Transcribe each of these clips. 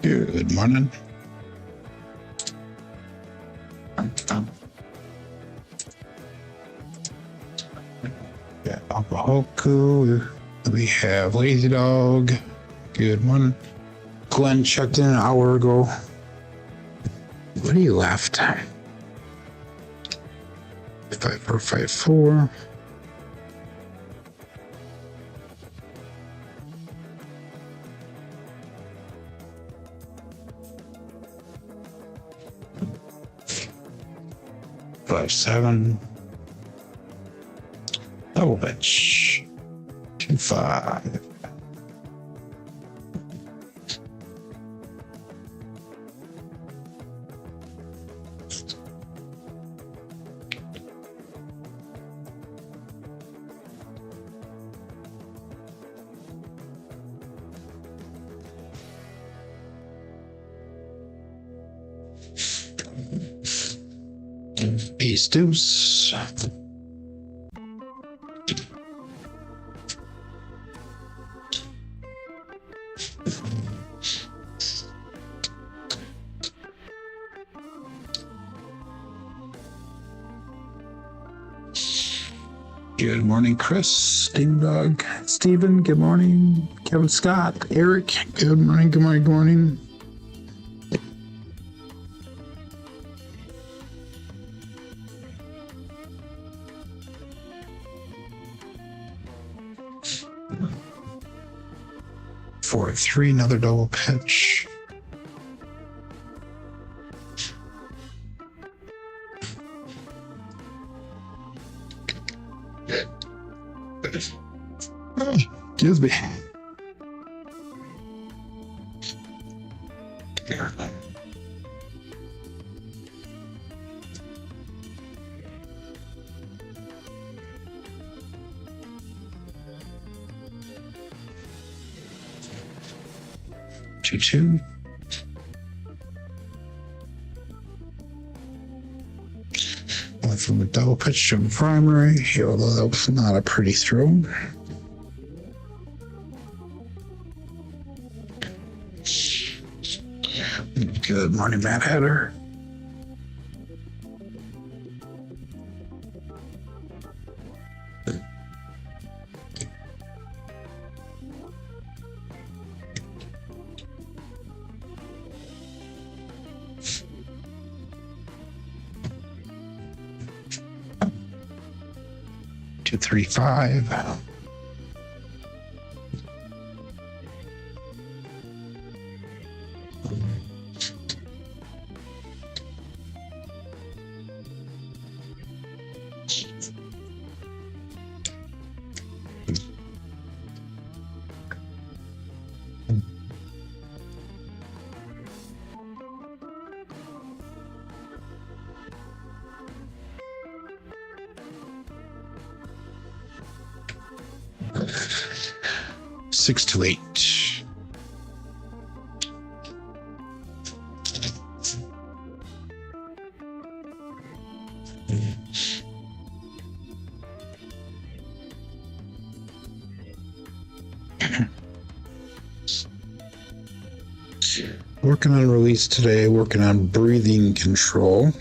Good morning. Yeah, Hoku. We have Lazy Dog. Good morning. Glenn checked in an hour ago. When he left. 5454. Five seven. Double bitch. 2-5. Ace deuce. Good morning, Chris, Steam Dog, Steven, good morning, Kevin Scott, Eric, good morning, good morning, good morning. Four, three, another double pitch. Oh, excuse me. Two. Went from a double pitch to a primary, although that was not a pretty throw. Good morning, Matt Hatter. Two, three, five. 6 to 8. Working on release today, working on breathing control.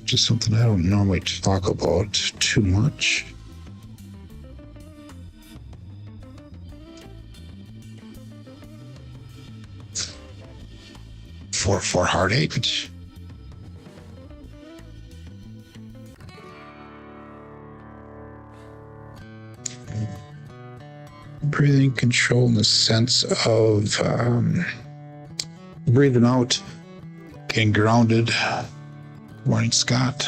Just something I don't normally talk about too much. Four hard 8. Breathing control in the sense of breathing out, getting grounded. Morning, Scott.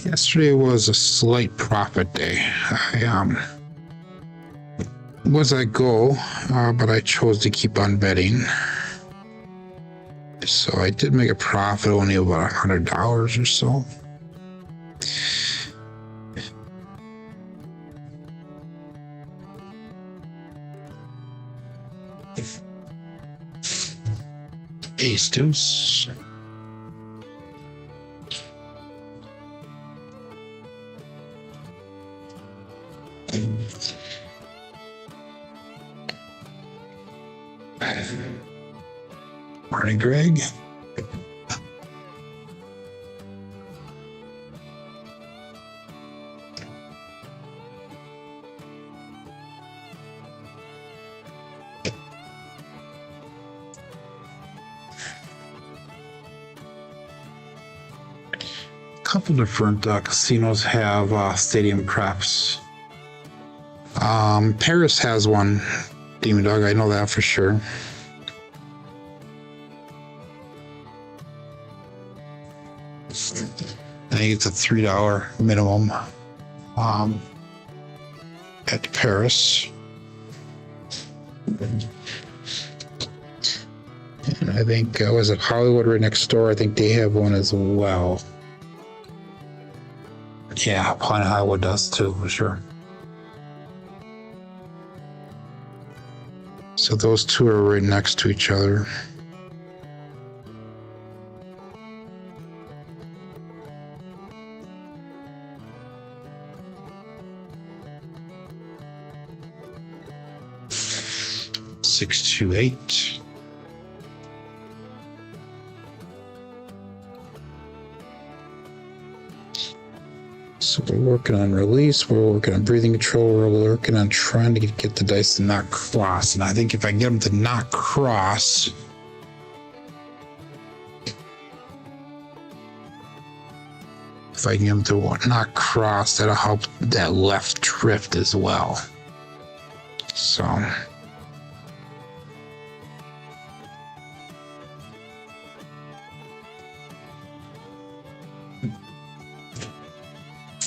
Yesterday was a slight profit day. I was at goal, but I chose to keep on betting. So I did make a profit, only about $100 or so. Ace deuce. Morning, Greg. A couple different casinos have stadium craps. Paris has one, Demon Dog. I know that for sure. I think it's a $3 minimum at Paris. And I think, was it Hollywood right next door? I think they have one as well. Yeah, Planet Hollywood does too, for sure. So those two are right next to each other. Six, 2, 8. So we're working on release, we're working on breathing control, we're working on trying to get the dice to not cross. And I think if I get them to not cross, if I can get them to not cross, that'll help that left drift as well. So.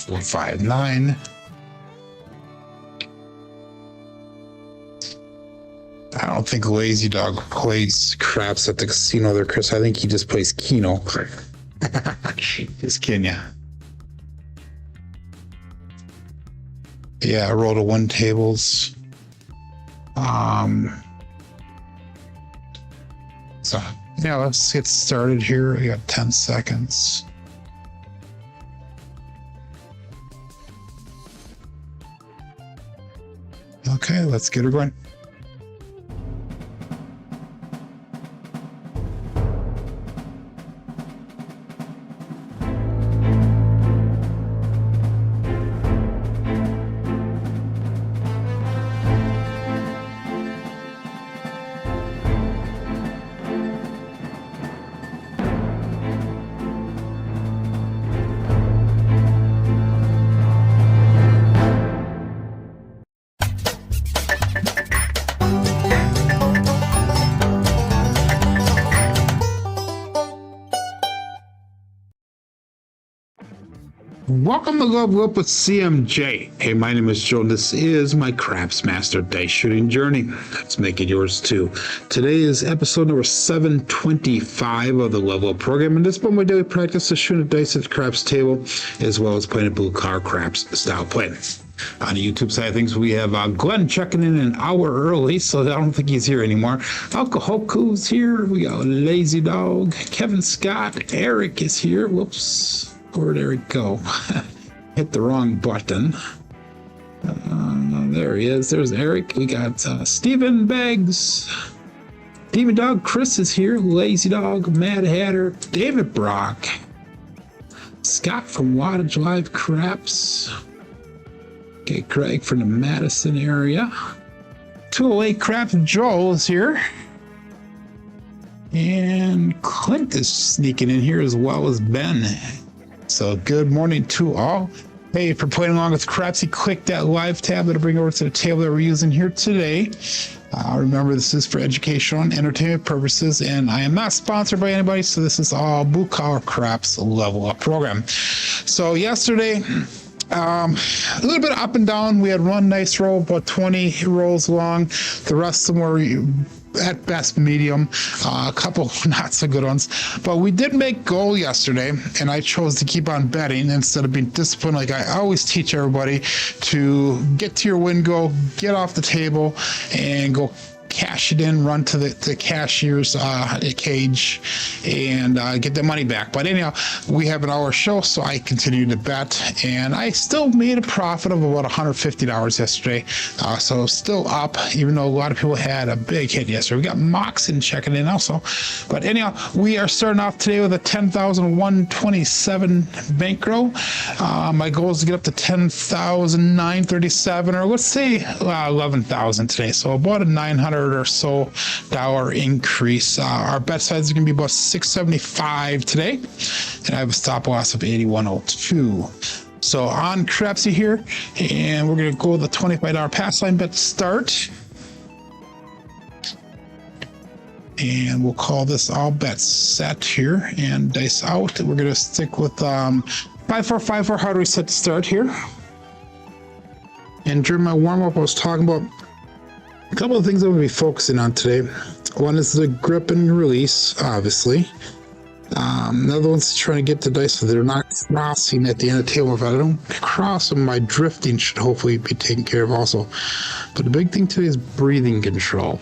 Four, 5, 9. I don't think Lazy Dog plays craps at the casino there, Chris. I think he just plays Keno. Just kidding ya. Yeah, roll to 1 tables. So yeah, let's get started here. We got 10 seconds. Okay, let's get her going. Welcome to Level Up with CMJ. Hey, my name is Jonas. This is my Craps Master Dice Shooting Journey. Let's make it yours too. Today is episode number 725 of the Level Up program, and this is my daily practice of shooting dice at the craps table, as well as playing a blue collar craps style play. On the YouTube side of things, we have Glenn checking in an hour early, so I don't think he's here anymore. Alcohol's here. We got Lazy Dog. Kevin Scott. Eric is here. Whoops. Where'd Eric go? Hit the wrong button. There he is. There's Eric. We got Stephen Beggs. Demon Dog Chris is here. Lazy Dog. Mad Hatter. David Brock. Scott from Wattage Live Craps. Okay, Craig from the Madison area. 208 Craps. Joel is here. And Clint is sneaking in here as well as Ben. So good morning to all. Hey, if you're playing along with Crapsee, click that live tab. That'll bring you over to the table that we're using here today. Remember, this is for educational and entertainment purposes, and I am not sponsored by anybody, so this is all Blue Collar Craps Level Up program. So yesterday, a little bit up and down. We had one nice roll, about 20 rolls long. The rest of them were at best medium, a couple not so good ones, but we did make goal yesterday, and I chose to keep on betting instead of being disciplined like I always teach everybody, to get to your win goal, get off the table, and go cash it in, run to the cashier's cage, and get the money back. But anyhow, we have an hour show, so I continued to bet, and I still made a profit of about $150 yesterday. So still up, even though a lot of people had a big hit yesterday. We got Moxon checking in also. But anyhow, we are starting off today with a 10,127 bankroll. My goal is to get up to 10,937, or let's say 11,000 today. So about a $900 or so increase. Our bet size is going to be about 675 today, and I have a stop loss of 8102. So on Crapsee here, and we're going to go with the $25 pass line bet to start. And we'll call this all bets set here and dice out. We're going to stick with 5454 Hardway set to start here. And during my warm-up, I was talking about a couple of things I'm going to be focusing on today. One is the grip and release, obviously. Another one's trying to get the dice so they're not crossing at the end of the table. If I don't cross them, my drifting should hopefully be taken care of also. But the big thing today is breathing control.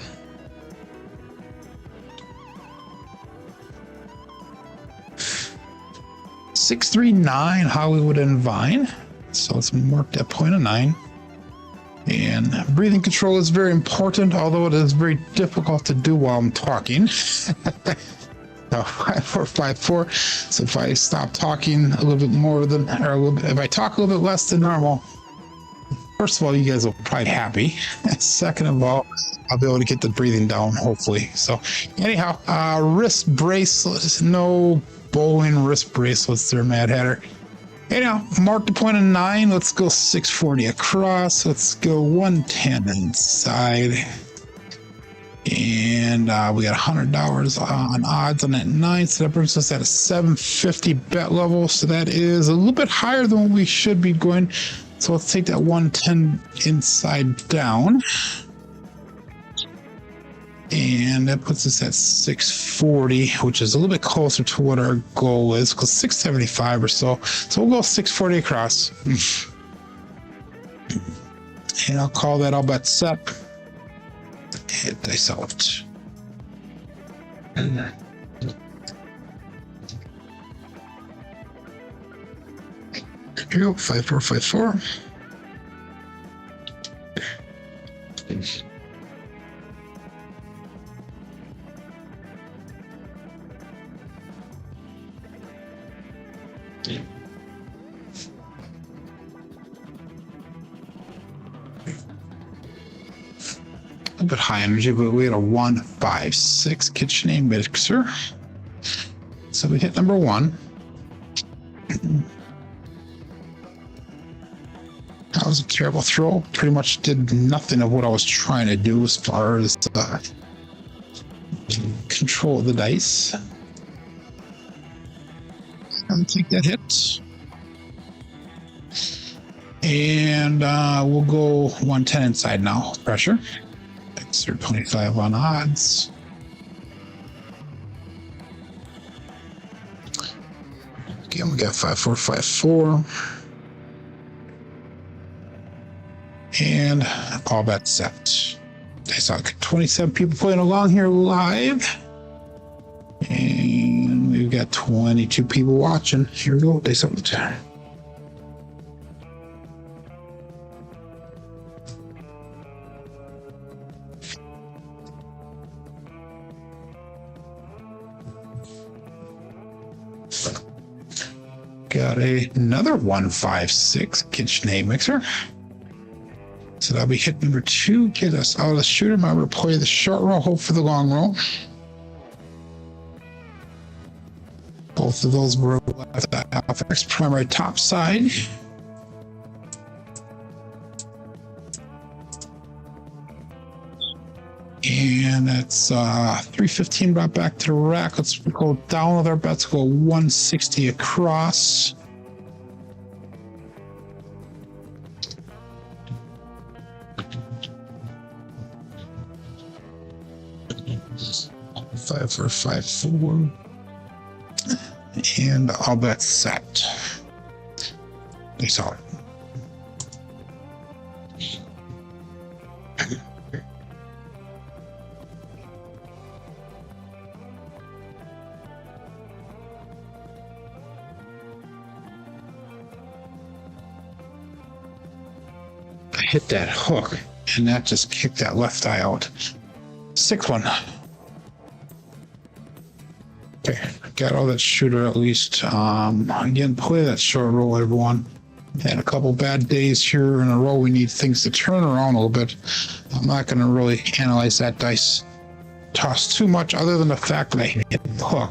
$639 Hollywood and Vine. So let's mark that point of 9. And breathing control is very important, although it is very difficult to do while I'm talking. So 5454. So if I stop talking a little bit more than, or a little bit, if I talk a little bit less than normal, first of all, you guys will probably be happy. Second of all, I'll be able to get the breathing down, hopefully. So anyhow, wrist bracelets, no bowling wrist bracelets there, Mad Hatter. Anyhow, mark the point of 9. Let's go 640 across. Let's go 110 inside. And we got $100 on odds on that 9. So that brings us at a 750 bet level. So that is a little bit higher than what we should be going. So let's take that 110 inside down. And that puts us at 640, which is a little bit closer to what our goal is, because 675 or so. So we'll go 640 across. And I'll call that all bets set. Hit dice out. Here we go, 5454. A bit high energy, but we had a 156 KitchenAid mixer. So we hit number 1. That was a terrible throw. Pretty much did nothing of what I was trying to do as far as control the dice. I'll take that hit. And we'll go 110 inside now. Pressure. Extra 25 on odds. Again, we got 5454. And all bets set. I saw 27 people playing along here live. And we've got 22 people watching. Here we go. Day 7. Got another 156 KitchenAid mixer. So that'll be hit number 2. Get us out of the shooter. I'm going to play the short roll, hope for the long roll. Both of those were left off X primary top side. And that's 315 brought back to the rack. Let's go down with our bets. Go 160 across. Five, 4, 5, 4. And all bets set. They saw it. hit that hook, and that just kicked that left eye out. 6-1. Okay, got all that shooter at least. Again, play that short roll, everyone. Had a couple bad days here in a row. We need things to turn around a little bit. I'm not going to really analyze that dice toss too much, other than the fact that I hit the hook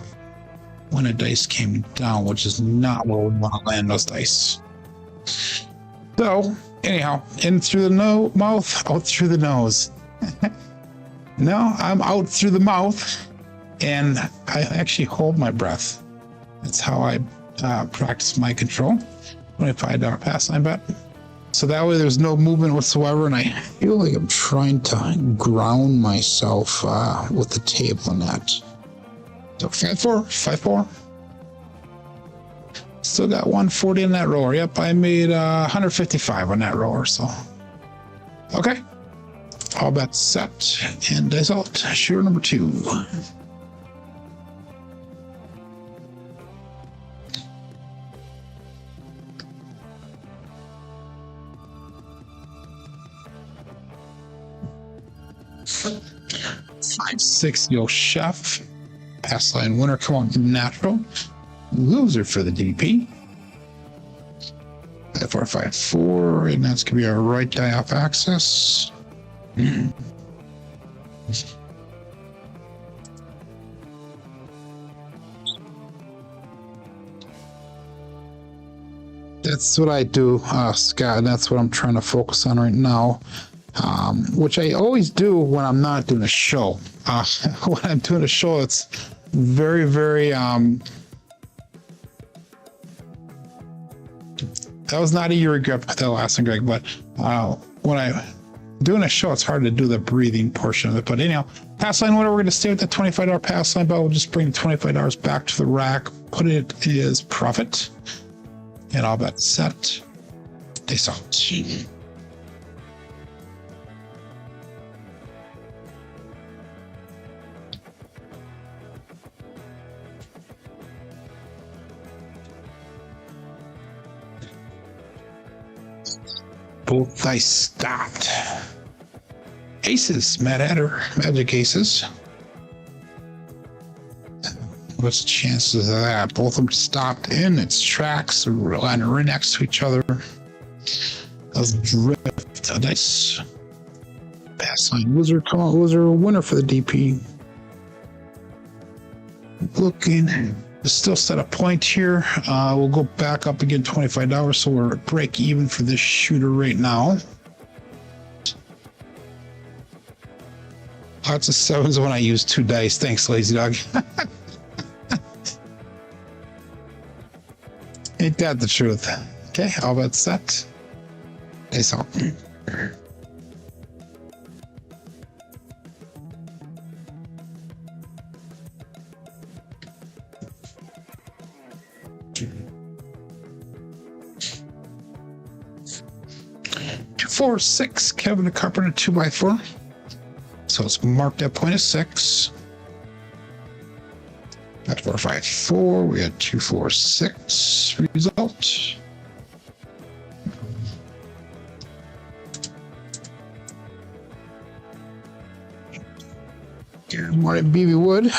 when the dice came down, which is not where we want to land those dice. So, anyhow, in through the mouth, out through the nose. No, I'm out through the mouth, and I actually hold my breath. That's how I practice my control. $25 pass line bet. So that way there's no movement whatsoever, and I feel like I'm trying to ground myself with the table in that. So 5-4, 5-4. Still got 140 in that roller. Yep, I made 155 on that roller, so. Okay. All bets set, and dice out. Shooter number 2. Five, 6, yo chef. Pass line winner, come on, natural. Loser for the DP. 5-4, 5-4, and that's gonna be our right die off axis. That's what I do, Scott, and that's what I'm trying to focus on right now. Which I always do when I'm not doing a show. When I'm doing a show, it's very, very, that was not a year ago, that last one, Greg, but when I'm doing a show, it's hard to do the breathing portion of it. But anyhow, pass line winner, we're going to stay with the $25 pass line, but we'll just bring the $25 back to the rack, put it as profit, and all bet set. They saw it. Both dice stopped. Aces, Mad Hatter, Magic Aces. What's the chances of that? Both of them stopped in its tracks, lying right next to each other. Those drift dice. Pass line wizard, come on, wizard, winner for the DP. Looking. Still set a point here. We'll go back up again, $25, so we're at break even for this shooter right now. Lots of 7s when I use 2 dice. Thanks, lazy dog. Ain't that the truth? Okay, all bets set. Dice out. 4, 6. Kevin the Carpenter 2x4. So it's marked at point of 6. That's 4, 5, 4. We had 2, 4, 6 result. More at BB Wood.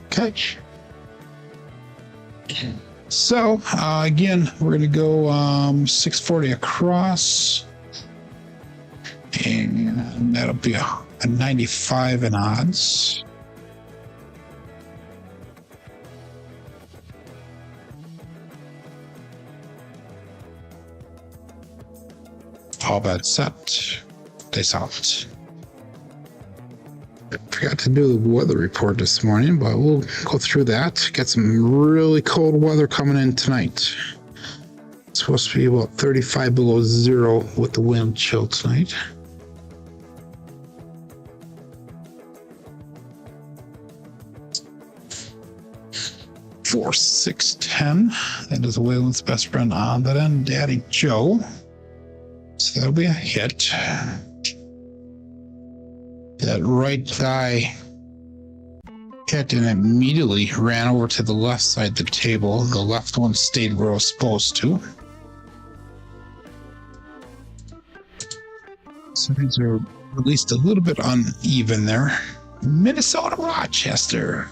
Okay. So again, we're going to go 640 across, and that'll be a 95 in odds. All bets set. Dice out. I forgot to do the weather report this morning, but we'll go through that. Get some really cold weather coming in tonight. It's supposed to be about 35 below zero with the wind chill tonight. Four, 6, 10. That is Waylon's best friend on that end, Daddy Joe. So that'll be a hit. That right die hit and immediately ran over to the left side of the table. The left one stayed where it was supposed to. So these are at least a little bit uneven there. Minnesota, Rochester.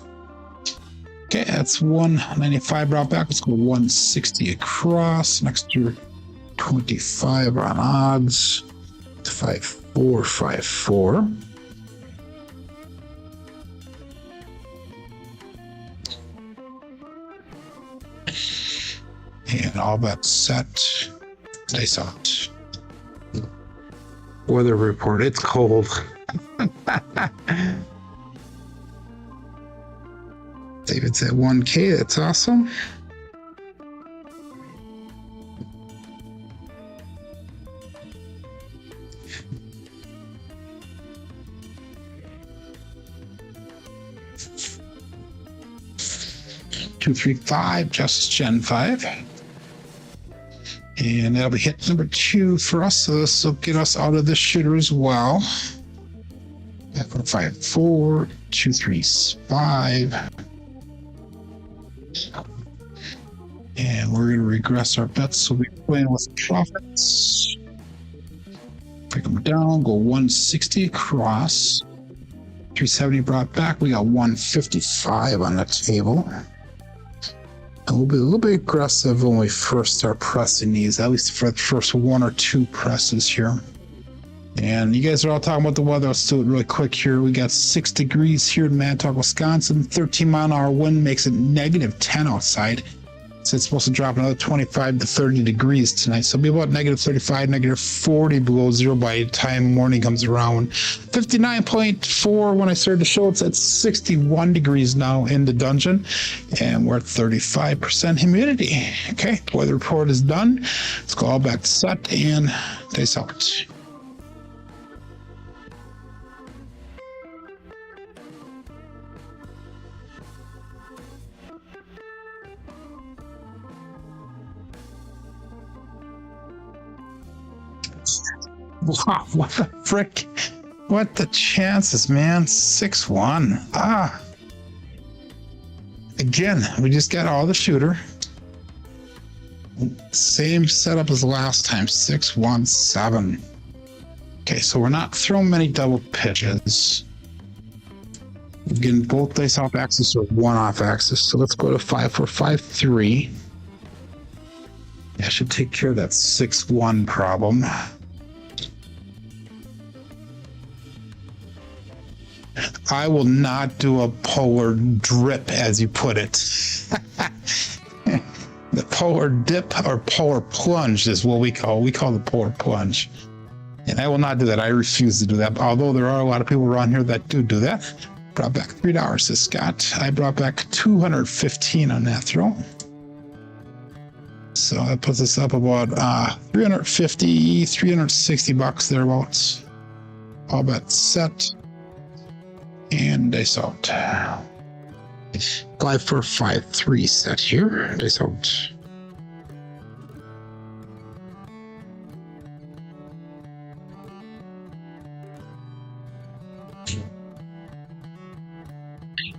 Okay, that's 195 brought back. Let's go 160 across. Next year, 25 on odds. 5454. And all that's set. Dice out. Weather report. It's cold. David's at 1K. That's awesome. Two, 3, 5. Justice Gen 5. And that'll be hit number 2 for us. So this will get us out of this shooter as well. 5, 4, 2, 3, 5. And we're going to regress our bets. So we're playing with profits. Break them down. Go 160 across. 370 brought back. We got 155 on the table. And we'll be a little bit aggressive when we first start pressing these, at least for the first 1 or 2 presses here. And you guys are all talking about the weather. Let's do it really quick here. We got 6 degrees here in Manitowoc, Wisconsin. 13-mile-an-hour wind makes it -10 outside. So it's supposed to drop another 25 to 30 degrees tonight. So it'll be about -35, -40 below zero by the time morning comes around. 59.4 when I started the show. It's at 61 degrees now in the dungeon. And we're at 35% humidity. Okay, weather report is done. Let's go all back to set and dice out. Wow, what the frick? What the chances, man? 6-1. Again, we just got all the shooter. Same setup as last time. 6-1-7. Okay, so we're not throwing many double pitches. We're getting both dice off axis or one off axis. So let's go to 5-4-5-3. That should take care of that 6-1 problem. I will not do a polar drip, as you put it. The polar dip or polar plunge is what we call the polar plunge. And I will not do that. I refuse to do that. Although there are a lot of people around here that do that. Brought back $3, says Scott. I brought back 215 on that throw. So that puts us up about 350, 360 bucks thereabouts. All bets set. And dice out. 5-4-5-3 set here. Dice out.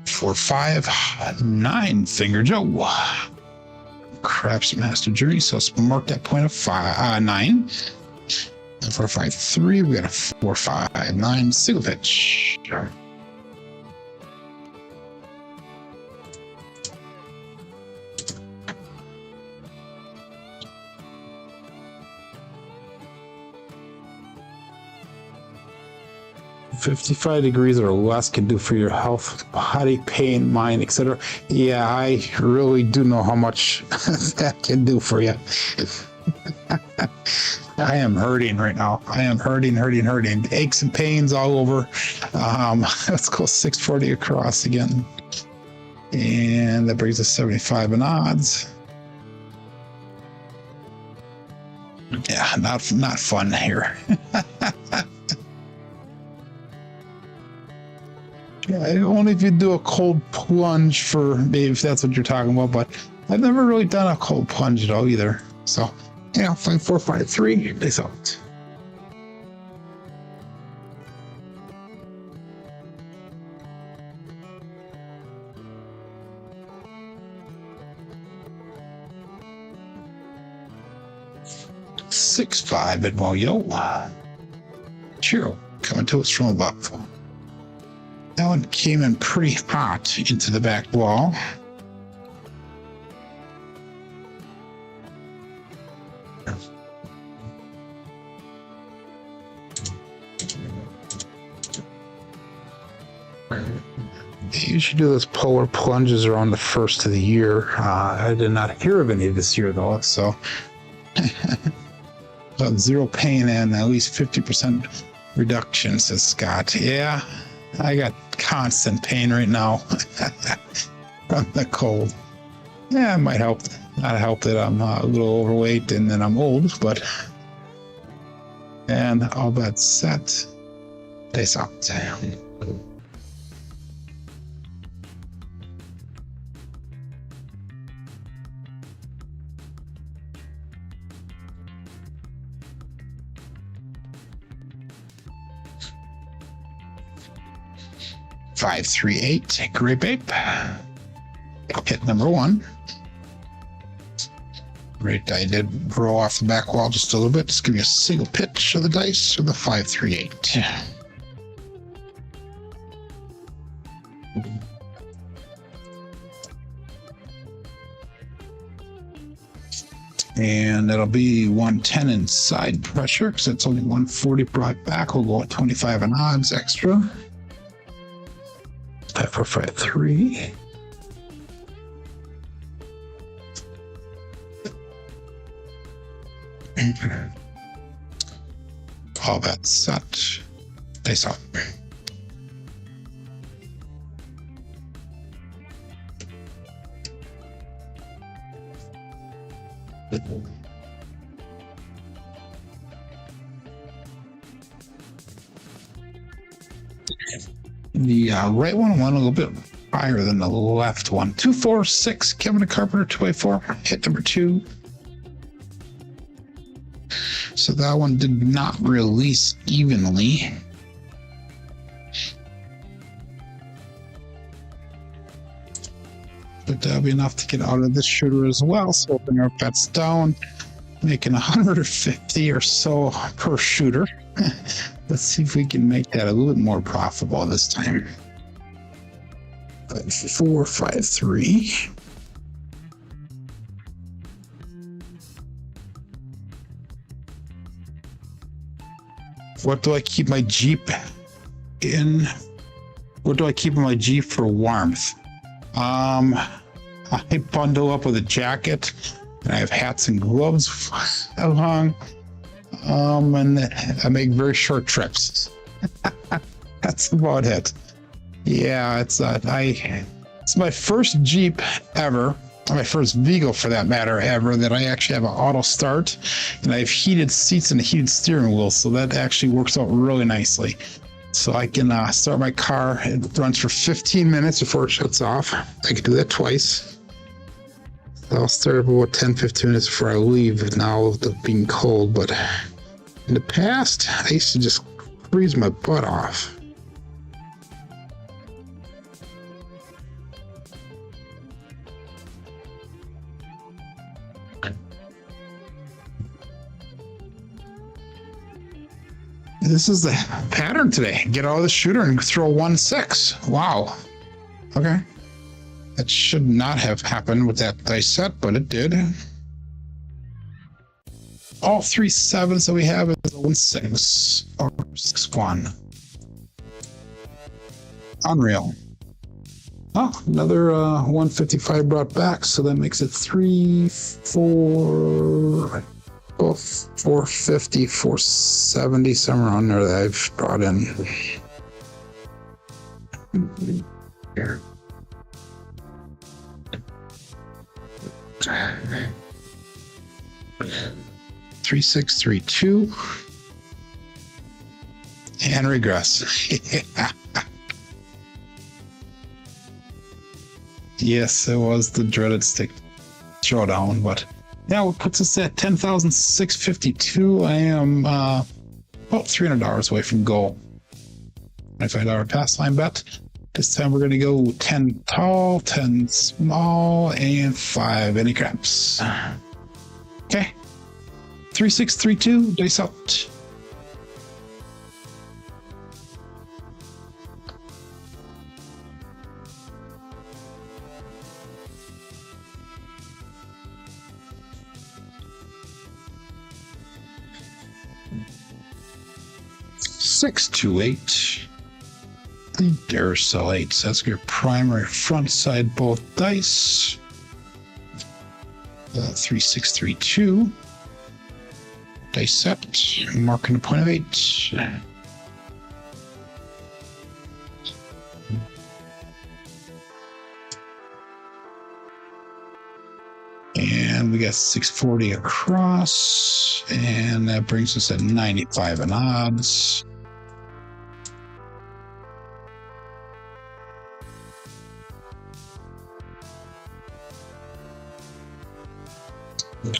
Four, 5, 9 Finger Joe. Craps Master Journey. So let's mark that point of 9. 4, 5, 3. We got a 4, 5, 9 single pitch. 55 degrees or less can do for your health, body, pain, mind, etc. Yeah, I really do know how much that can do for you. I am hurting right now. I am hurting. Aches and pains all over. Let's go 640 across again. And that brings us 75 in odds. Yeah, not fun here. Yeah, only if you do a cold plunge for maybe if that's what you're talking about, but I've never really done a cold plunge at all either. So, yeah, 5, 4, 5, 3, dice out. $6-5 at Moyo. cheerio coming to us from above. That one came in pretty hot into the back wall. They usually do those polar plunges around the first of the year. I did not hear of any this year though, so about zero pain and at least 50% reduction, says Scott. Yeah, I got constant pain right now from the cold. Yeah, it might help. Not help that I'm a little overweight and that I'm old, but and all that set. Days out. 538, Great Babe. Hit number one. Great, I did roll off the back wall just a little bit. Just give me a single pitch of the dice or the 538. And that'll be 110 inside pressure because it's only 140 brought back. We'll go at 25 and odds extra. 5453. All that set. Dice up. The right one went a little bit higher than the left one. 246, Kevin the Carpenter, 2x4. Hit number two. So that one did not release evenly. But that'll be enough to get out of this shooter as well. So open our bets down, making 150 or so per shooter. Let's see if we can make that a little bit more profitable this time. 453. What do I keep my Jeep in? What do I keep in my Jeep for warmth? I bundle up with a jacket, and I have hats and gloves along. And I make very short trips. That's about it. Yeah, it's my first Jeep ever, my first vehicle for that matter ever, that I actually have an auto start, and I have heated seats and a heated steering wheel, so that actually works out really nicely. So I can start my car. It runs for 15 minutes before it shuts off. I can do that twice. So I'll start about 10-15 minutes before I leave now with it being cold, but in the past, I used to just freeze my butt off. This is the pattern today. Get out of the shooter and throw 1-6. Wow. Okay. That should not have happened with that dice set, but it did. All 3 sevens that we have is a 1-6 or 6-1. Unreal. Oh, another 155 brought back, so that makes it 3, 4, both 450, 470, somewhere on there that I've brought in. Here. 3632 and regress. Yes, it was the dreaded stick showdown, but yeah, what puts us at 10,652. I am about $300 away from goal. $25 pass line bet. This time we're going to go 10 tall, 10 small, and 5 any craps. Okay. 3632, dice out. 628. Dare sell 8. So that's your primary front side both dice. 3632. Dice set. Marking a point of 8. And we got 640 across, and that brings us at 95 in odds.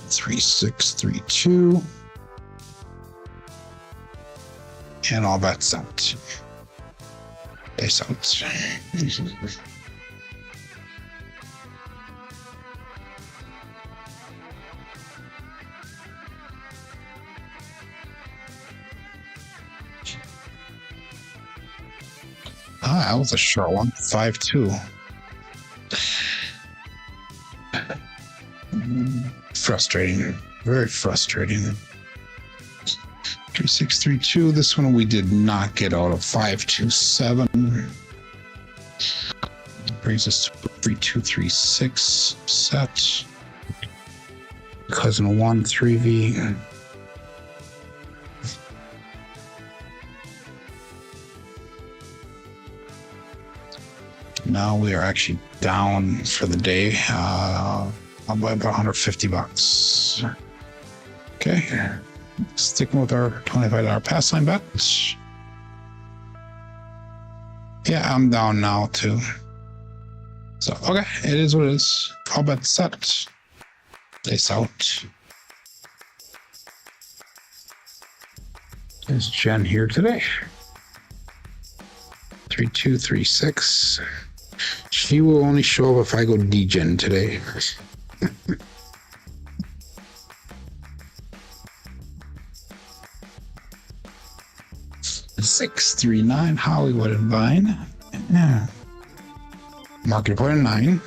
Three, 6, 3, 2. And all bets out. Dice out. Ah, that was a short one. 5-2. Frustrating. Very frustrating. 3632. This one we did not get out of 527. Brings us to 3236 set. Cousin 1 3V. Now we are actually down for the day by about $150. Okay, sticking with our $25 pass line bet. Yeah, I'm down now too. So okay, it is what it is. All bets set. Dice out. Is Jen here today? 3236. She will only show up if I go degen today. 639 Hollywood and Vine. Yeah. Market point 9.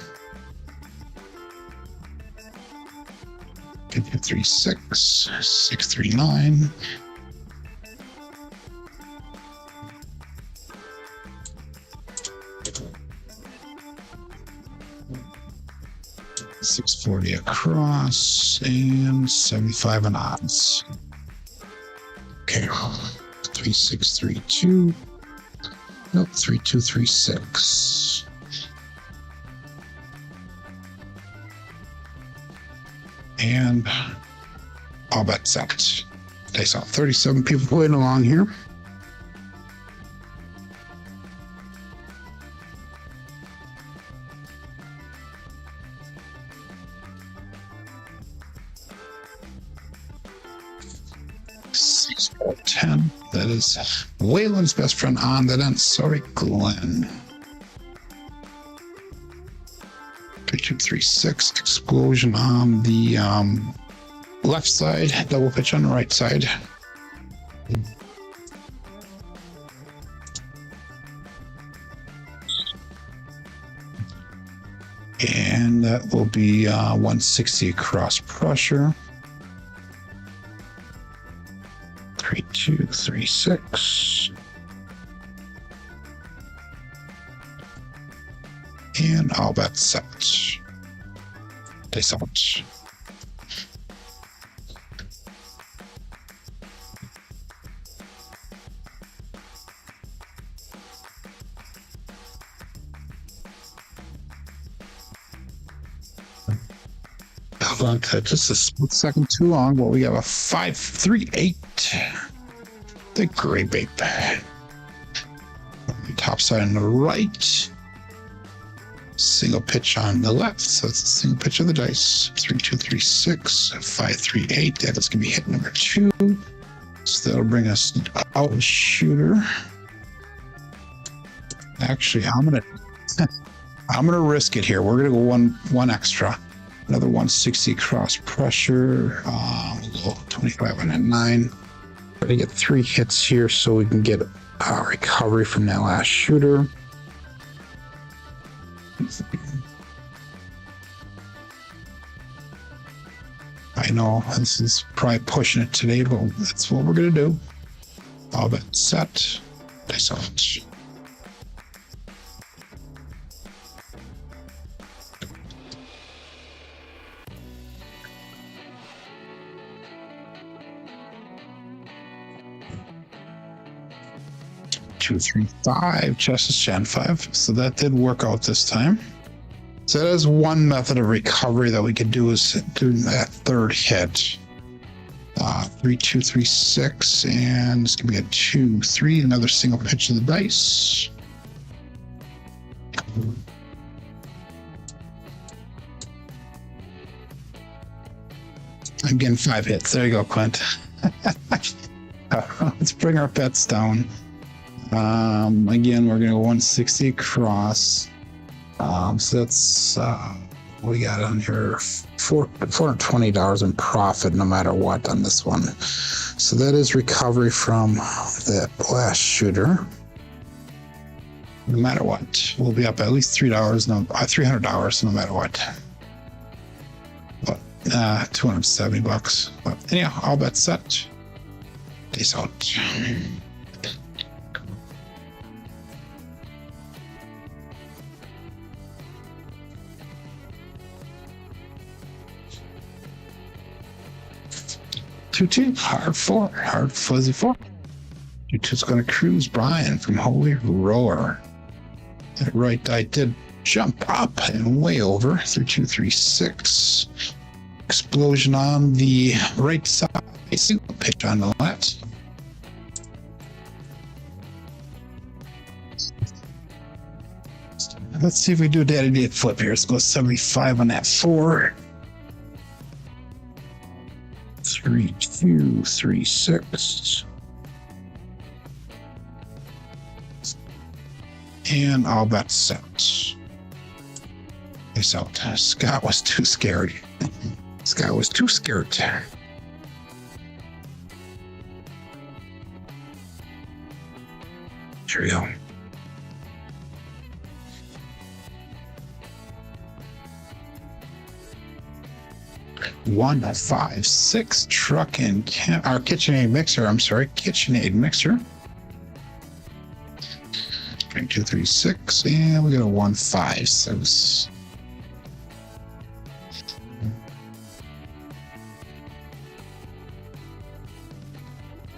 536 639. $640 across and 75 in odds. Okay, 3632. Nope, 3236. And all bets set. I saw 37 people playing along here. That is Waylon's best friend on that end. Sorry, Glenn. 3236 explosion on the left side, double pitch on the right side. And that will be 160 across pressure. 3236. And all bets set. Dice out. Just a split second too long, but we have a 538. The gray bait. Top side on the right. Single pitch on the left. So it's a single pitch of the dice. 3236, 538. That is going to be hit number 2. So that'll bring us out shooter. Actually, I'm gonna risk it here. We're gonna go one extra. Another 160 cross pressure. We'll go 25 on that 9. We're gonna get 3 hits here so we can get a recovery from that last shooter. I know this is probably pushing it today, but that's what we're gonna do. All that set. Dice out. Two, three, five. Justice Jan 5. So that did work out this time. So that is one method of recovery that we could do, is do that third hit. 3, 2, 3, 6, and it's gonna be a 2, 3. Another single pitch of the dice. I'm getting 5 hits. There you go, Clint. Let's bring our bets down. Again, we're gonna go 160 across. So that's we got on here $420 in profit no matter what on this one. So that is recovery from that last shooter. No matter what, we'll be up at least $300 no matter what. But $270. But anyhow, all bets set. Peace out. Two, hard 4, hard fuzzy 4. 2's going to cruise Brian from Holy Rower. That right die did jump up and way over. 3, 2, 3, 6. Explosion on the right side. Single pitch on the left. Let's see if we do a daddy flip here. Let's go 75 on that 4. 3, 2, 3, 6. And all bets set. Peace out. Scott was too scared. Scott was too scared. Here we go. One, 5, 6 truck and our KitchenAid mixer. I'm sorry, KitchenAid mixer. 3, 2, 3, 6, and we got a 1, 5, 6.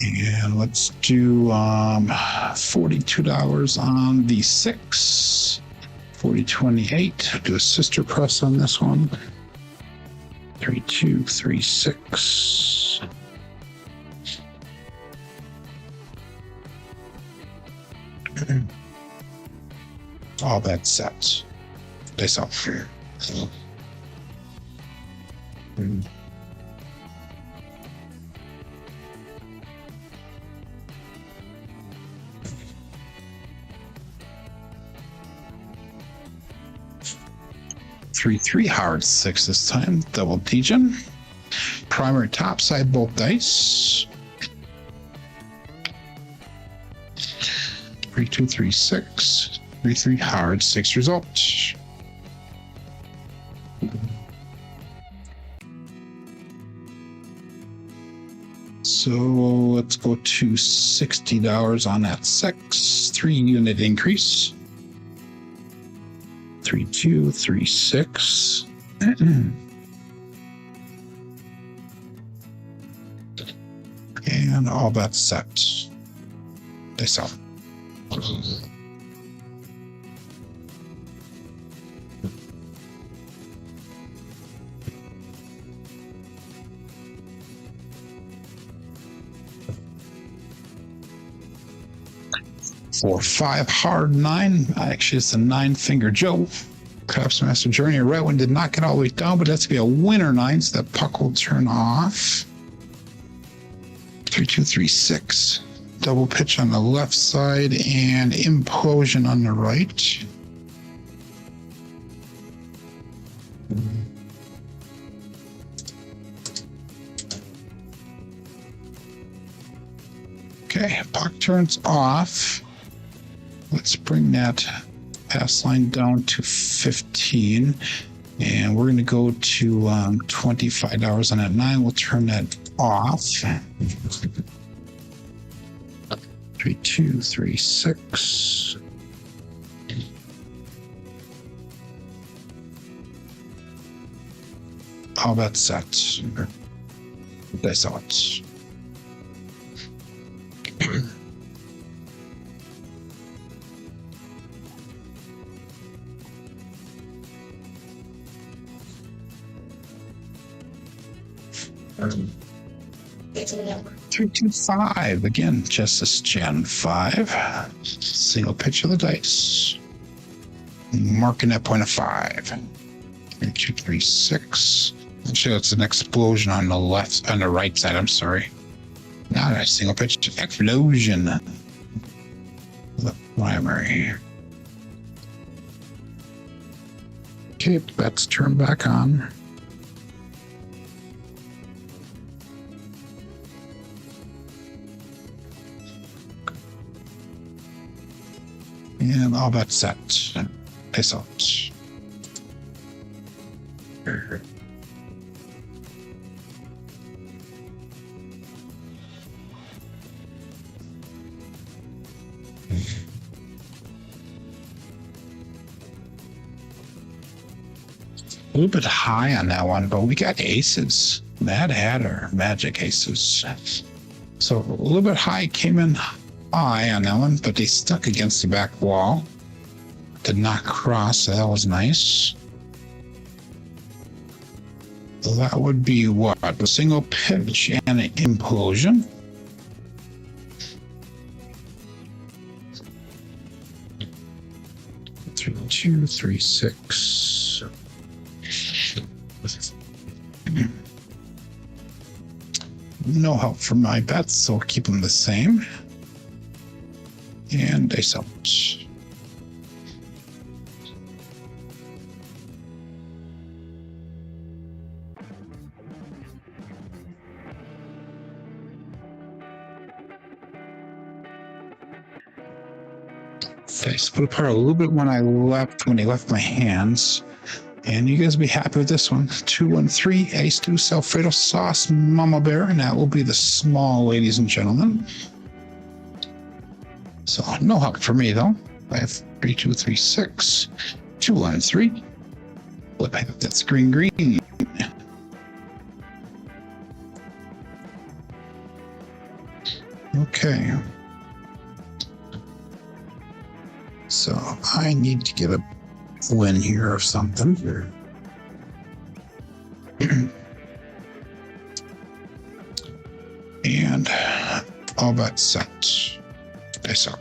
And let's do $42 on the 6. 4028. Do a sister press on this one. 3, 2, 3, 6. All that sets. Place off here. Three hard 6 this time. Double degen. Primary top side both dice. 3, 2, 3, 6. 3 hard 6 results. So let's go to $60 on that 6. 3 unit increase. 3, 2, 3, 6. And all that's set. They sell. For 5 hard 9, actually it's a 9-finger Joe. Craps Master Journey. Right one did not get all the way down, but that's to be a winner 9, so that puck will turn off. 3, 2, 3, 6. Double pitch on the left side and implosion on the right. Okay, puck turns off. Let's bring that pass line down to 15, and we're going to go to $25 on that 9. We'll turn that off. 3, 2, 3, 6. All that set. Dice out. Three, 2, 5. Again, Justice Gen 5. Single pitch of the dice. Marking that point of 5. 3, 2, 3, 6. Actually, it's an explosion on the left, on the right side. I'm sorry. Not a single pitch. Explosion. The primary. Okay, bets turn back on. And all that's set. Dice out. A little bit high on that one, but we got aces. Mad Hatter, magic aces. So a little bit high, came in high on that one, but they stuck against the back wall. Did not cross, so that was nice. So that would be what? A single pitch and an implosion. Three, 2, 3, 6. No help from my bets, so I'll keep them the same. And dice out. Dice put apart a little bit when he left my hands. And you guys will be happy with this one. 2, 1, 3, ace 2, Alfredo sauce, mama bear, and that will be the small, ladies and gentlemen. So no help for me though. I have 3, 2, 3, 6, 2, 1, 3. Flip, that's green. Okay. So I need to get a win here of something. And all that set. Dice out.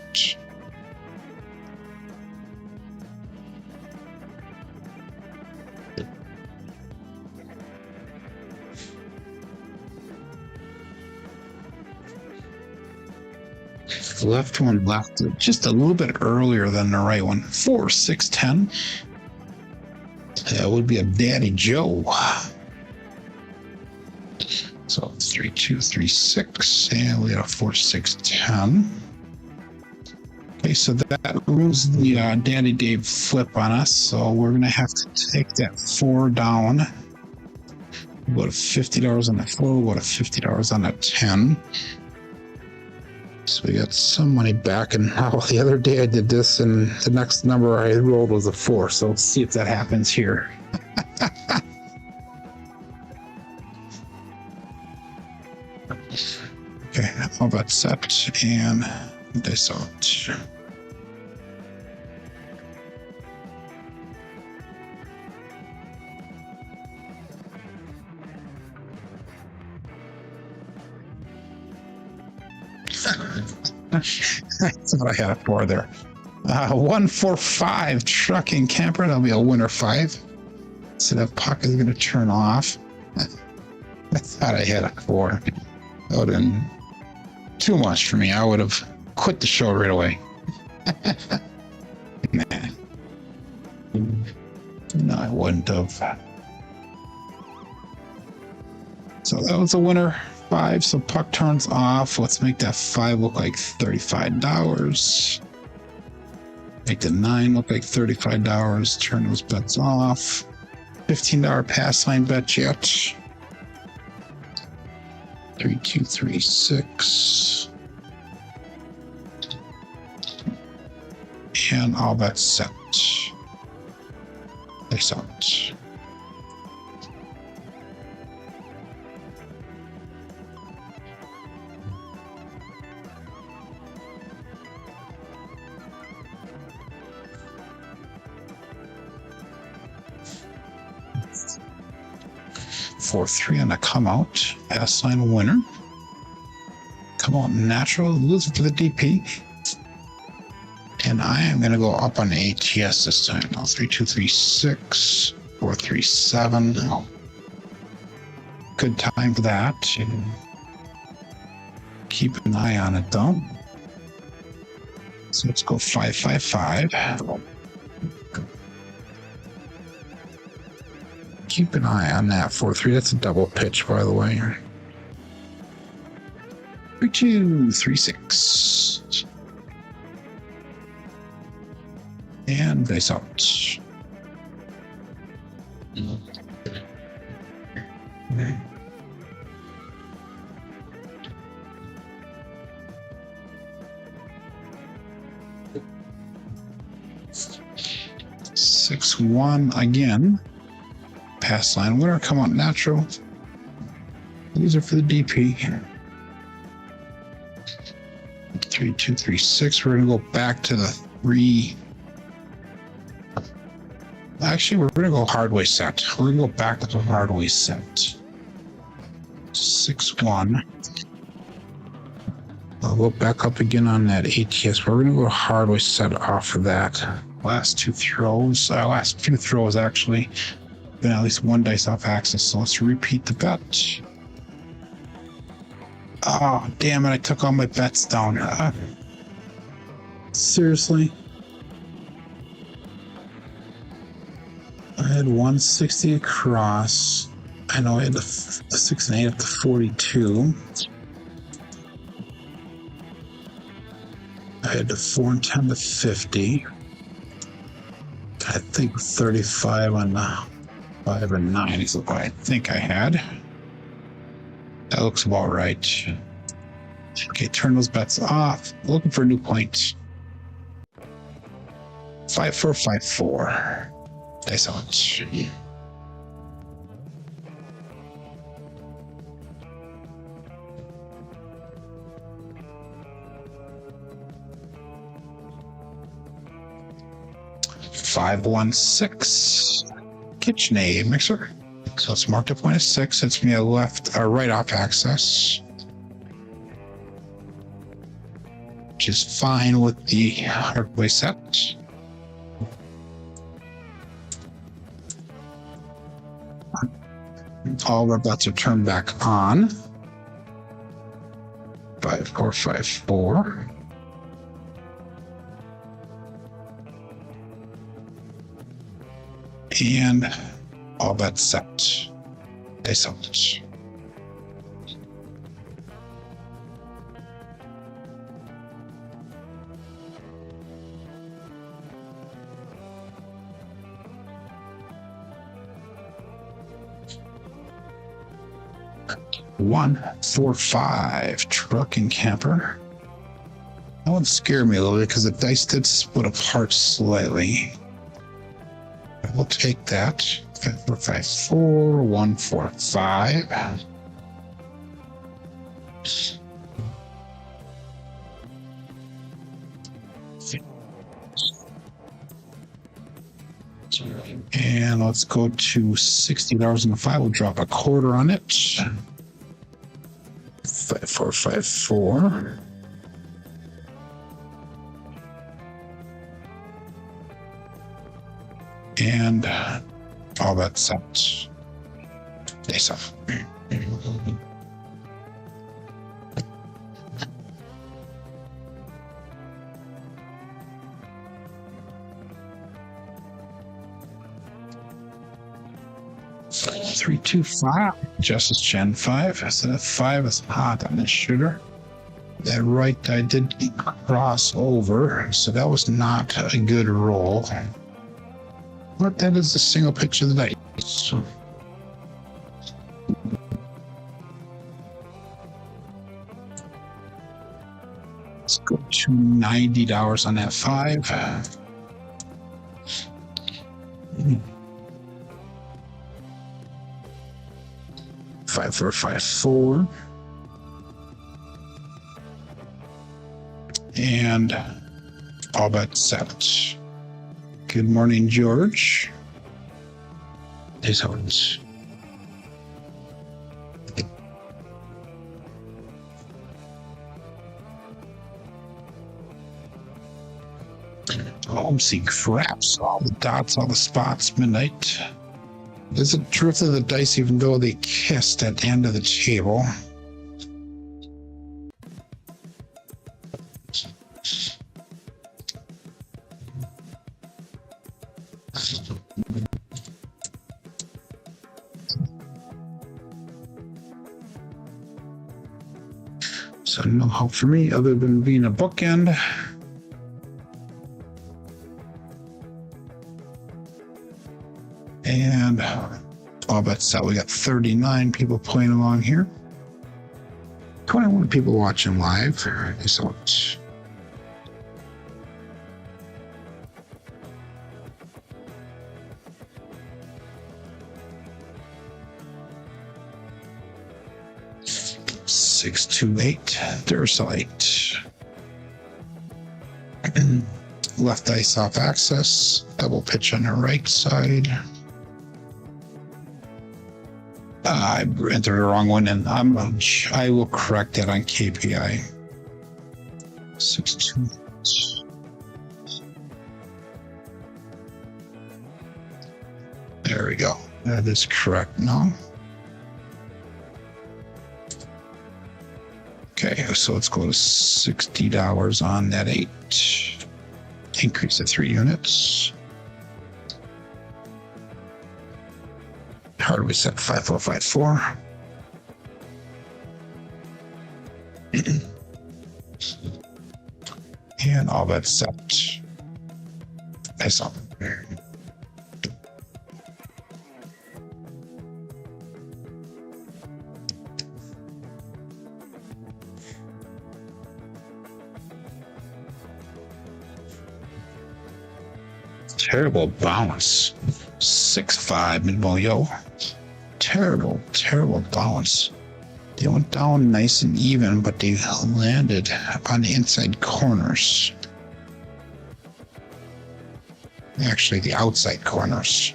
The left one left just a little bit earlier than the right one. 4, 6, 10. That would be a Daddy Joe. So 3, 2, 3, 6, and we got a 4, 6, 10. Okay, so that rules the Daddy Dave flip on us. So we're gonna have to take that 4 down. We'll go to $50 on that 4. We'll go to $50 on that 10. So we got some money back, and the other day I did this, and the next number I rolled was a 4. So let's see if that happens here. Okay, all that set, and dice out. That's what I had it for there. 145 trucking camper. That'll be a winner 5. So that puck is going to turn off. I thought I had it for. That would have been too much for me. I would have quit the show right away. Nah. No, I wouldn't have. So that was a winner 5. So puck turns off. Let's make that 5 look like $35. Make the 9 look like $35. Turn those bets off. $15 pass line bet yet. 3, 2, 3, 6. And all bets set. Nice out. For 3 on a come out, pass line winner. Come out natural, loser for the DP. And I am going to go up on ATS this time. Now 3, 2, 3, 6, 4, 3, 7. Good time for that. Keep an eye on it though. So let's go 5, 5, 5. Keep an eye on that 4, 3. That's a double pitch, by the way. 3, 2, 3, 6. And dice out. Six, 1 again. Pass line winner, come on natural. These are for the DP. 3, 2, 3, 6. We're gonna go back to the 3. Actually, we're gonna go Hardway set. We're gonna go back to the Hardway set. 6, 1. I'll go back up again on that ATS. We're gonna go Hardway set off of that. Last few throws actually. Been at least 1 dice off axis, so let's repeat the bet. Oh, damn it, I took all my bets down. Seriously? I had 160 across. I know I had the 6 and 8 up to 42. I had the 4 and 10 to 50. I think 35 on the 5 and 9 is what I think I had. That looks about right. Okay, turn those bets off. Looking for a new point. 5, 4, 5, 4. Dice out. Five, 1, 6. KitchenAid mixer. So it's marked up 1 to 6. It's me a left or right off access, which is fine with the Hardway set. All of our bets are turned back on. 5, 4, 5, 4. And all bets set. They set. One, 4, 5 truck and camper. That one scared me a little bit because the dice did split apart slightly. We'll take that. 5, 4, 5, 4, 1, 4, 5. And let's go to $60 in the 5. We'll drop a quarter on it. 5, 4, 5, 4. And all that set. They set. Three, 2, 5. Justice Gen 5. I said that 5 is hot on this shooter. That right, I did cross over, so that was not a good roll. But that is the single pitch of the night. So let's go to $90 on that 5. 5-4-5-4. And all bet set. Good morning, George. There's Horns. Oh, I'm seeing craps. All the dots, all the spots, midnight. There's a drift of the dice, even though they kissed at the end of the table. So no help for me other than being a bookend. And all bets set. We got 39 people playing along here. 21 people watching live. So 628. There's light. Left dice off access. Double pitch on the right side. I entered the wrong one, and I will correct that on KPI. 628. There we go. That is correct now. Okay, so let's go to $60 on that 8. Increase to 3 units. Hardway set 5-4-5-4. And all that set. Nice up. Terrible bounce. 6-5 mid-ball, yo. Terrible bounce. They went down nice and even, but they landed on the inside corners. Actually, the outside corners.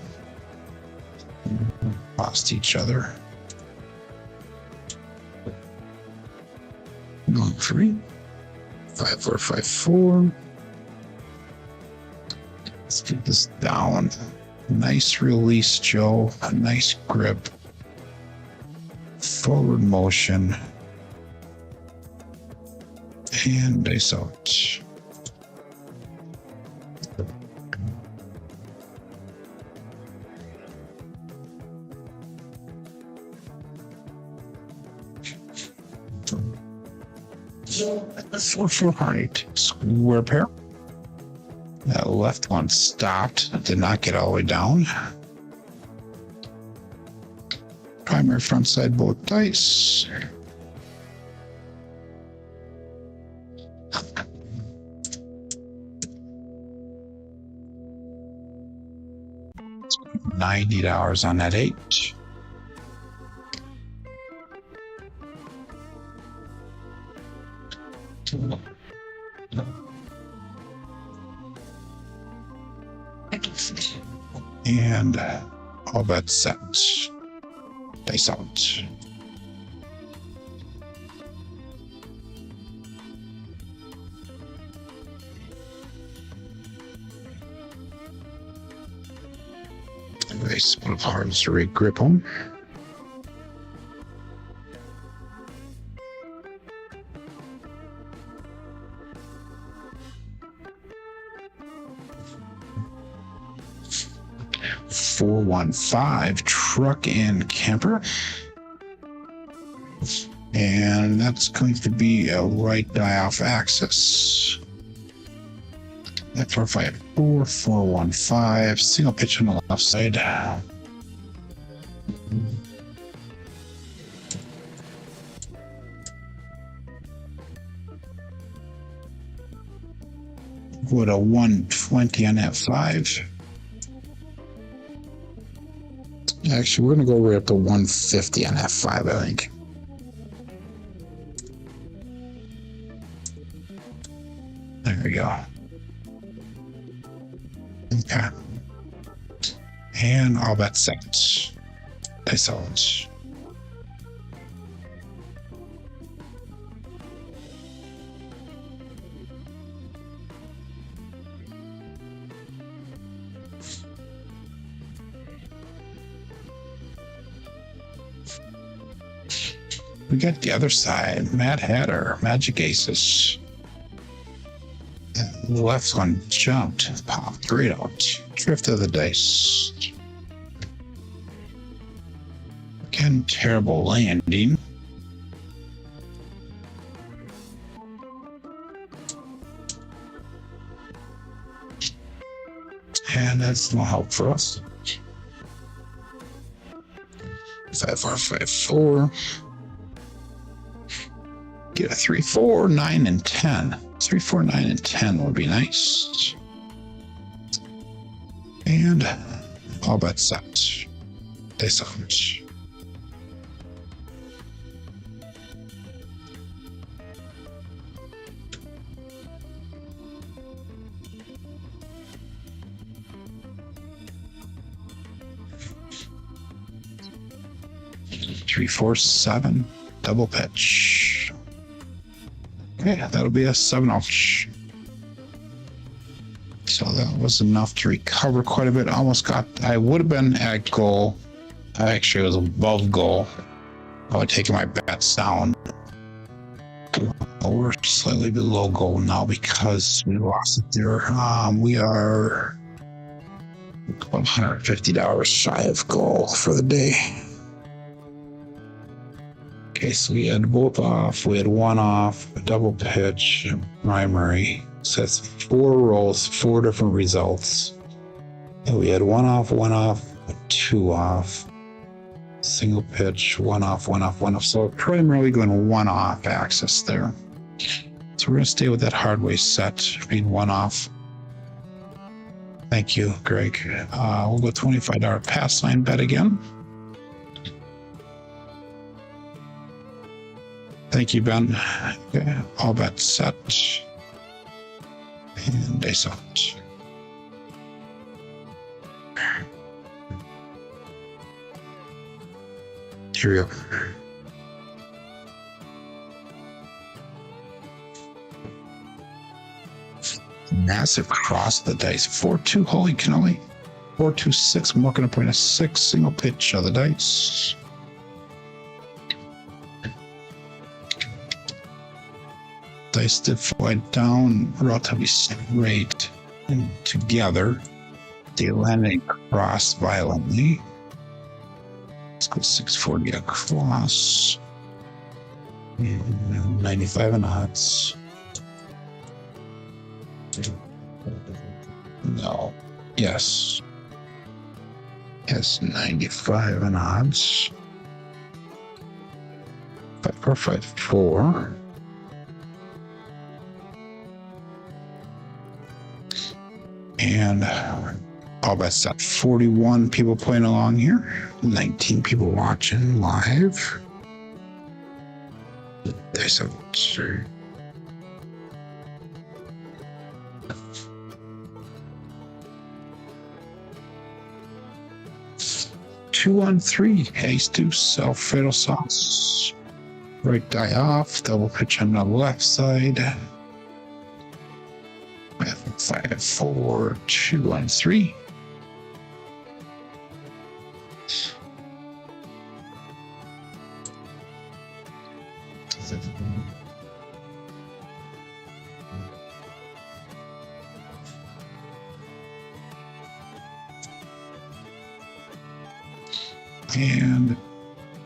Lost each other. Going free. 5-4-5-4. Let's get this down. Nice release, Joe. A nice grip. Forward motion. And base out. For height. Square pair. That left one stopped. Did not get all the way down. Primary front side both dice. $90 on that 8. And all that set. Dice out. Nice one of hearts to regrip them. $415 truck and camper. And that's going to be a right die off axis. That's 454, 415, single pitch on the left side. With a 120 on that 5. Actually, we're going to go right up to 150 on F5, I think. There we go. Okay. And all bets set. Dice out. We got the other side. Mad Hatter, Magic Aces. And the left one jumped, popped right out. Drift of the dice. Again, terrible landing. And that's no help for us. 5-4-5-4. Get a 3, 4, 9, and 10. 3, 4, 9, and 10 would be nice. And all bets set. Dice out. Three, 4, 7. Double pitch. Okay, that'll be a 7-0. So that was enough to recover quite a bit. Almost got, I would have been at goal. Actually, it was above goal. I would take my bets down. We're slightly below goal now because we lost it there. We are $150 shy of goal for the day. Okay, so we had both off, we had one off, a double pitch, primary. So that's 4 rolls, 4 different results. And we had one off, 2 off, single pitch, one off, 1 off, 1 off. So primarily going 1 off axis there. So we're gonna stay with that Hardway set, being 1 off. Thank you, Greg. We'll go $25 pass line bet again. Thank you, Ben. Okay, all bets set. And dice out. Here we go. Massive cross the dice. 4-2, holy cannoli. 4-2-6. I'm looking to point a 6 single pitch of the dice. Dice did fly down relatively straight and together. They landed across violently. Let's go 640 across. And 95 and odds. No. Yes. Yes, 95 and odds. 5-4-5-4. And all bets set. 41 people playing along here. 19 people watching live. There's a 2-on-3. Ace deuce. Alfredo sauce. Right die off. Double pitch on the left side. 5-4, 2-on-3. And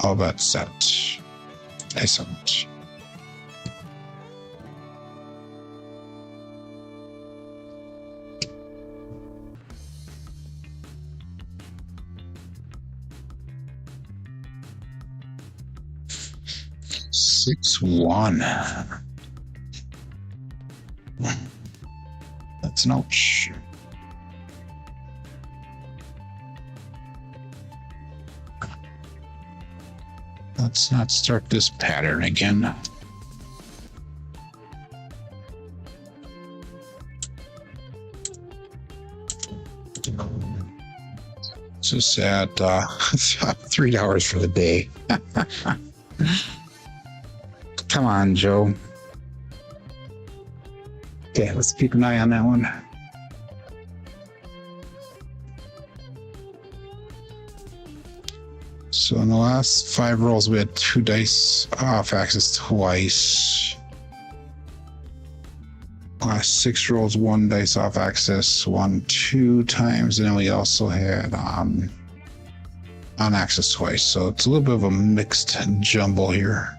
all bets set. Excellent. Six one. That's an ouch. Let's not start this pattern again. Just at $3 for the day. Come on, Joe. Okay, let's keep an eye on that one. So in the last 5 rolls, we had 2 dice off axis twice. Last 6 rolls, 1 dice off axis, 1, 2 times, and then we also had on axis twice. So it's a little bit of a mixed jumble here.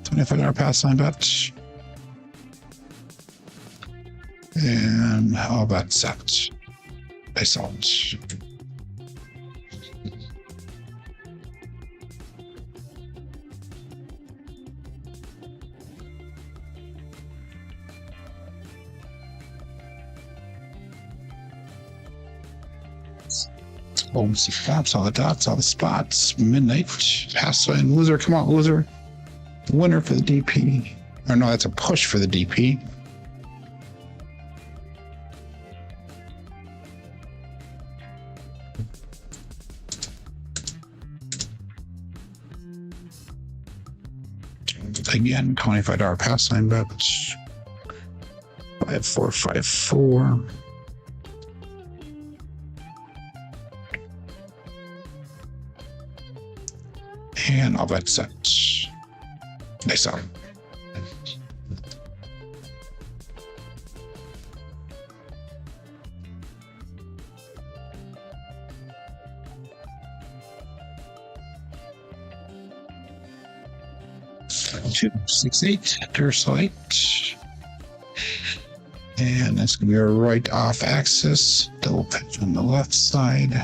$25 pass line bet. And how about set? Dice out. Boom, see flaps, all the dots, all the spots. Midnight, pass line, loser, come on, loser. Winner for the DP. Or no, that's a push for the DP. Again, $25 pass line bet. 5454. And all bet set. Nice out. Two, 6, 8, Durslite. And that's going to be a right off axis, double pitch on the left side.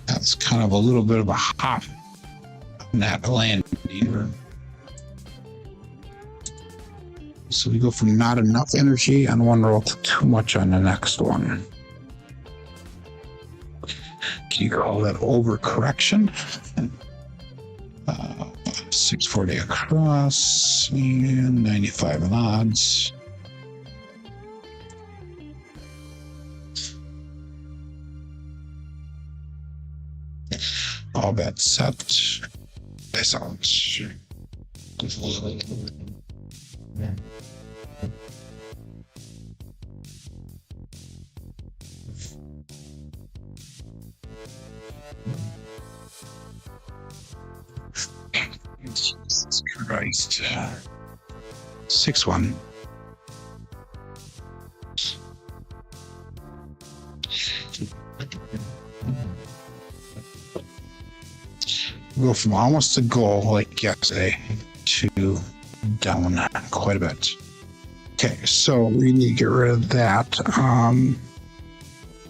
That's kind of a little bit of a hop on that land either. So we go from not enough energy on one roll to too much on the next one. Can you call that overcorrection? 640 across and 95 in odds. All bets set. This out. Jesus Christ. 6-1. Go from almost a goal like yesterday to down quite a bit. Okay, so we need to get rid of that. 5,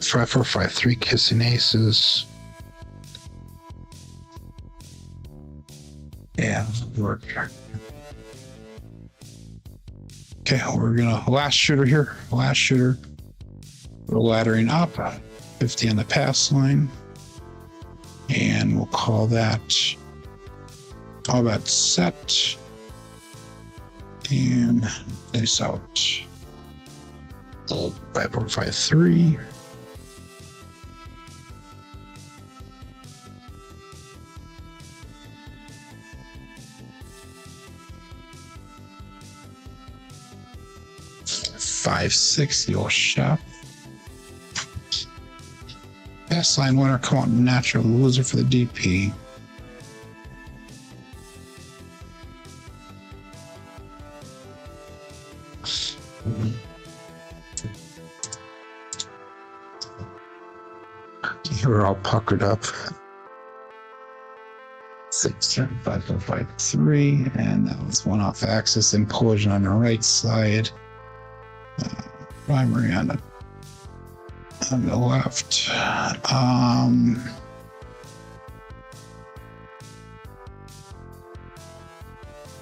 4, 5, 3 kissing aces. Yeah, work. Okay, we're gonna last shooter here. Last shooter. We're laddering up. 50 on the pass line. And we'll call that all that set. And this out. 5, 4, 5, 3. Five, 6, the old shop. Pass line winner, come on, natural loser for the DP. We're all puckered up. 6, 7, 5, 4, 5, 3, and that was one off axis. Implosion on the right side. Primary on the left.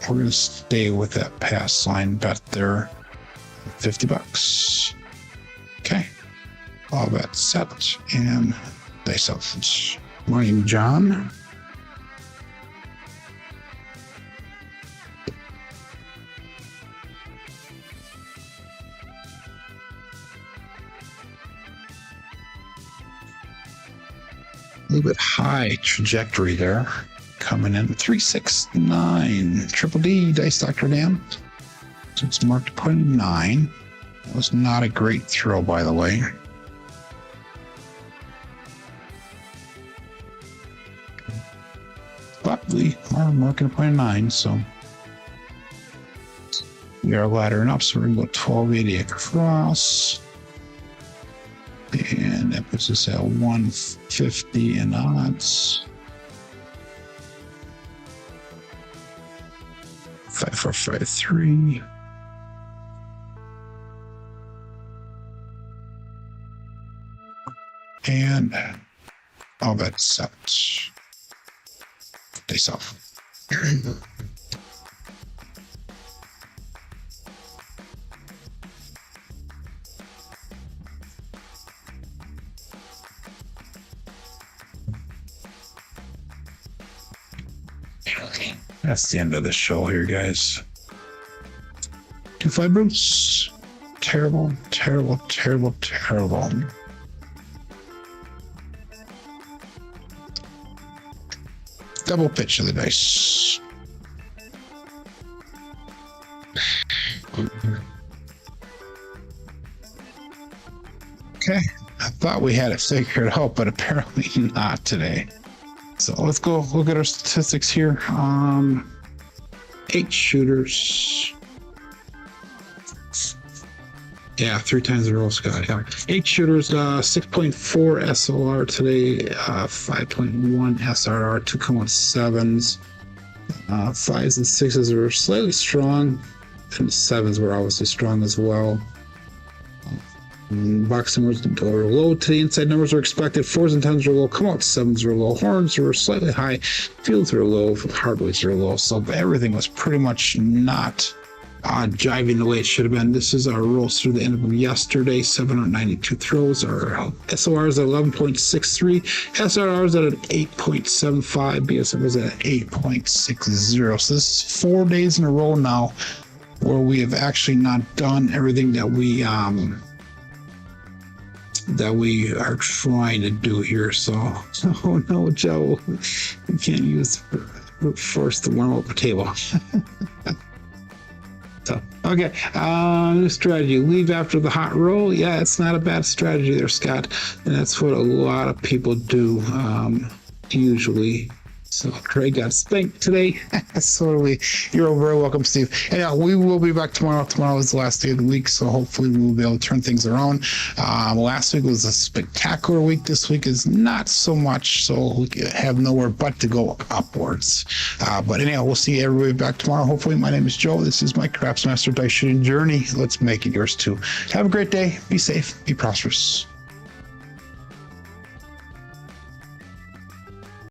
We're gonna stay with that pass line bet there. $50. Okay, all bet set, and Dice up. Morning, John. A little bit high trajectory there. Coming in 369. Triple D, Dice Dr. Dan. So it's marked 0.9. That was not a great throw, by the way. But we are marking 0.9, so we are laddering up. So we're going to go 1280 across. And that puts us at 150 in odds. 5453. And all that's set. Face off. That's the end of the show here, guys. 2-5 boots. Terrible, terrible, terrible, terrible. Double pitch of the dice. Okay, I thought we had it figured out, but apparently not today. So let's go look at our statistics here. 8 shooters. Yeah, 3 times in a row, Scott. Yeah. 8 shooters, 6.4 SOR today, 5.1 SRR, 2.7s. 5s and 6s were slightly strong, and the 7s were obviously strong as well. Box numbers were low today. Inside numbers were expected. 4s and 10s were low. Come out 7s were low. Horns were slightly high. Fields were low. Hardways were low. So everything was pretty much not jiving the way it should have been. This is our rolls through the end of yesterday. 792 throws. Our SORs at 11.63. SRRs at an 8.75. BSM was at 8.60. So this is 4 days in a row now where we have actually not done everything that we are trying to do here. So, oh no, Joe, we can't use brute force to warm up the table. So, okay, new strategy, leave after the hot roll. Yeah, it's not a bad strategy there, Scott, and that's what a lot of people do usually. So Craig got spanked today. You're very welcome, Steve. And yeah, we will be back tomorrow. Tomorrow is the last day of the week, so hopefully we'll be able to turn things around. Last week was a spectacular week. This week is not so much, so we have nowhere but to go upwards. But anyhow, we'll see everybody back tomorrow. Hopefully, my name is Joe. This is my Craps Master Dice Shooting Journey. Let's make it yours too. Have a great day. Be safe. Be prosperous.